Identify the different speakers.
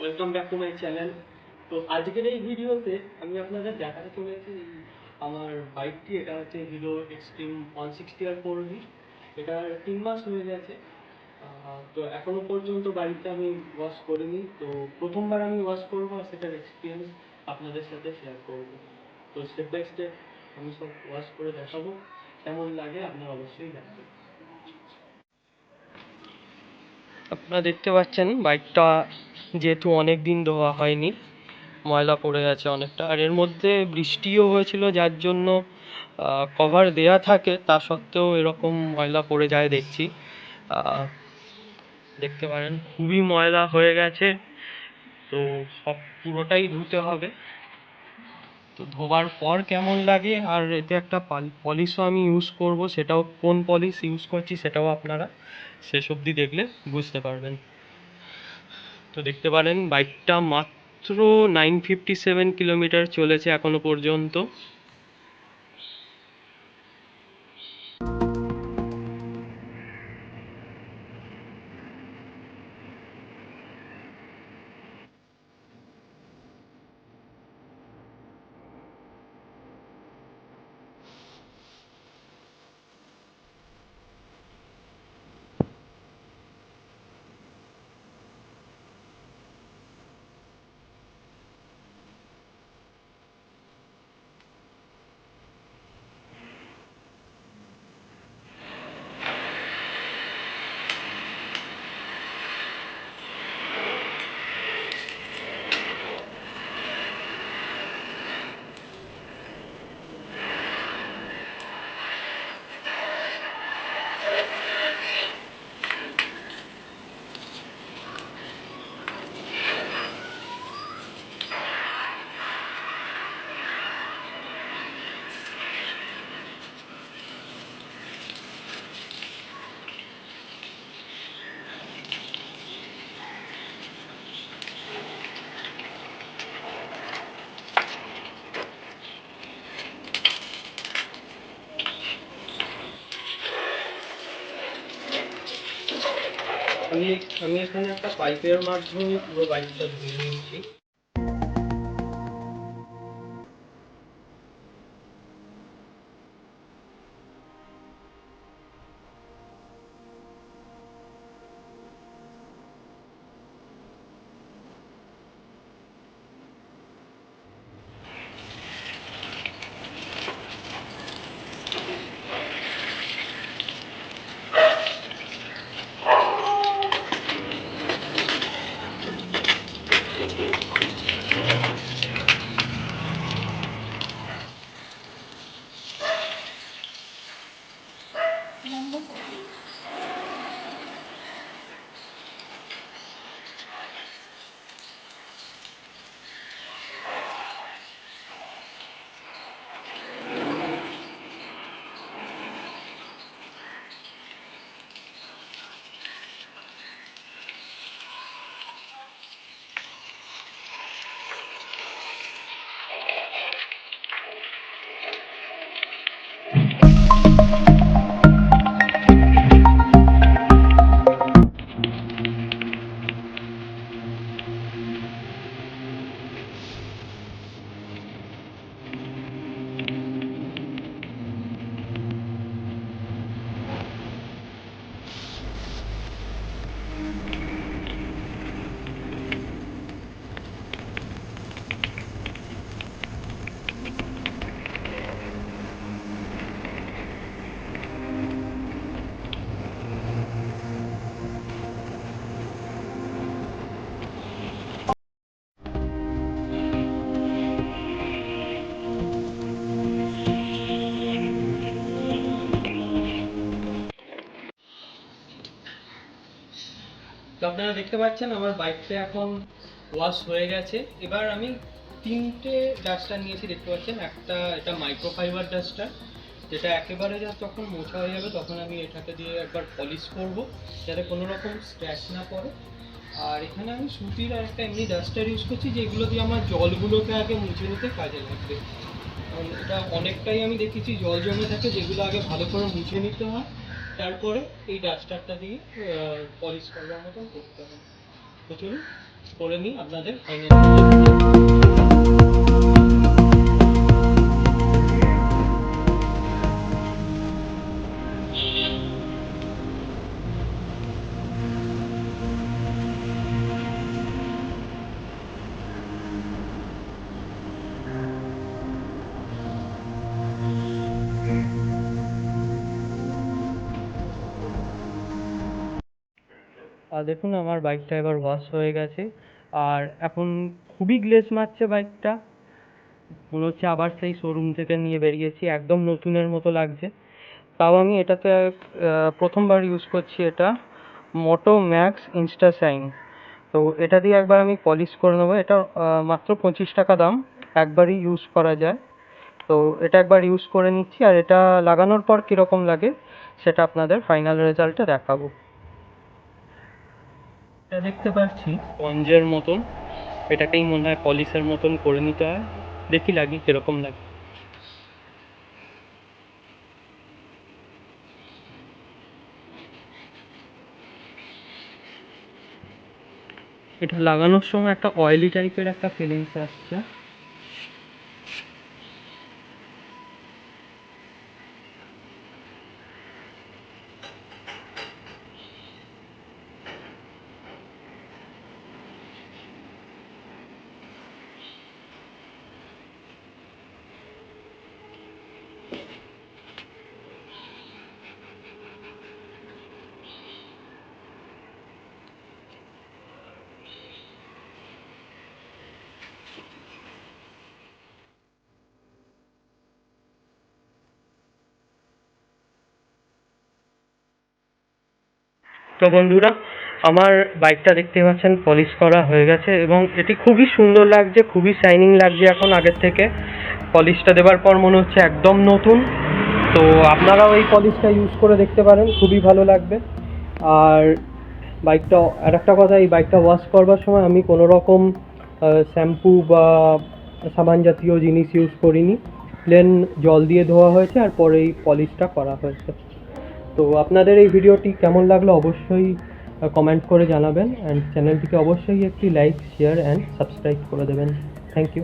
Speaker 1: Welcome back to my channel. তো আজকের এই ভিডিওতে আমি আপনাদের দেখাতে চলেছি আমার বাইকটি। এটা হচ্ছে হিরো এক্সট্রিম 160R4V। এটা 3 মাস হয়ে গেছে। তো এখনো পর্যন্ত বাইকটা আমি ওয়াশ করিনি। তো প্রথমবার আমি ওয়াশ করবো আর সেটার এক্সপিরিয়েন্স আপনাদের সাথে শেয়ার করব। তো স্টেপ বাই স্টেপ আমি সব ওয়াশ করে দেখাবো, কেমন লাগে আপনারা অবশ্যই জানাবেন। আপনারা দেখতে পাচ্ছেন বাইকটা যেহেতু অনেক দিন ধোয়া হয়নি, ময়লা পড়ে গেছে অনেকটা। আর এর মধ্যে বৃষ্টিও হয়েছিল, যার জন্য কভার দেয়া থাকে, তা সত্ত্বেও এরকম ময়লা পড়ে যায় দেখছি। দেখতে পারেন খুবই ময়লা হয়ে গেছে। তো সব পুরোটাই ধুতে হবে। তো ধোবার পর কেমন লাগে, আর এতে একটা পলিশও আমি ইউজ করব, সেটাও কোন পলিশ ইউজ করছি সেটাও আপনারা শেষ অবধি দেখলে বুঝতে পারবেন। তো দেখতে পারেন বাইকটা মাত্র 957 কিলোমিটার চলেছে এখনো পর্যন্ত। আমি এখানে একটা পাইপের মাধ্যমে পুরো বাইকটা ধুয়ে নিচ্ছি। তো আপনারা দেখতে পাচ্ছেন আমার বাইকটা এখন ওয়াশ হয়ে গেছে। এবার আমি তিনটে ডাস্টার নিয়েছি, দেখতে পাচ্ছেন। একটা এটা মাইক্রোফাইবার ডাস্টার, যেটা একেবারে যখন মোছা হয়ে যাবে তখন আমি এটাকে দিয়ে একবার পলিশ করব, যাতে কোনো রকম স্ক্র্যাচ না পড়ে। আর এখানে আমি সুতির আর একটা এমনি ডাস্টার ইউজ করছি, যেগুলো দিয়ে আমার জলগুলোকে আগে মুছে নিতে কাজে লাগবে। কারণ এটা অনেকটাই আমি দেখেছি জল জমে থাকে, যেগুলো আগে ভালো করে মুছে নিতে হয়, তারপরে এই ডাস্টারটা দিয়ে পলিশ করবার মতন করতে হবে। তো চলুন করে নিই আপনাদের ফাইনাল। আর দেখুন আমার বাইকটা এবার ওয়াশ হয়ে গেছে, আর এখন খুবই গ্লেজ মারছে বাইকটা, মনে হচ্ছে আবার সেই শোরুম থেকে নিয়ে বেরিয়েছি, একদম নতুনের মতো লাগছে। তাও আমি এটাতে প্রথমবার ইউজ করছি, এটা মোটো ম্যাক্স ইনস্টা শাইন। তো এটা দিয়ে একবার আমি পলিশ করে নেবো। এটা মাত্র 25 টাকা দাম, একবারই ইউজ করা যায়। তো এটা একবার ইউজ করে নিচ্ছি, আর এটা লাগানোর পর কীরকম লাগে সেটা আপনাদের ফাইনাল রেজাল্টে দেখাবো। এটা দেখতে পাচ্ছি স্পঞ্জের মতন, এটাকেই মনে হয় পলিশের মতন করে নিতে হয়। দেখি লাগি কীরকম লাগে। এটা লাগানোর সময় একটা অয়েলি টাইপের একটা ফিলিংস আসছে। তো বন্ধুরা, আমার বাইকটা দেখতে পাচ্ছেন পলিশ করা হয়ে গেছে, এবং এটি খুবই সুন্দর লাগছে, খুবই শাইনিং লাগছে এখন আগের থেকে। পলিশটা দেওয়ার পর মনে হচ্ছে একদম নতুন। তো আপনারাও এই পলিশটা ইউজ করে দেখতে পারেন, খুবই ভালো লাগবে। আর বাইকটা, আর একটা কথা, এই বাইকটা ওয়াশ করবার সময় আমি কোনো রকম শ্যাম্পু বা সাবান জাতীয় জিনিস ইউজ করিনি, প্লেন জল দিয়ে ধোয়া হয়েছে আর পরে এই পলিশটা করা হয়েছে। তো আপনাদের এই ভিডিওটি কেমন লাগলো অবশ্যই কমেন্ট করে জানাবেন, অ্যান্ড চ্যানেলটিকে অবশ্যই একটি লাইক, শেয়ার অ্যান্ড সাবস্ক্রাইব করে দেবেন। Thank you.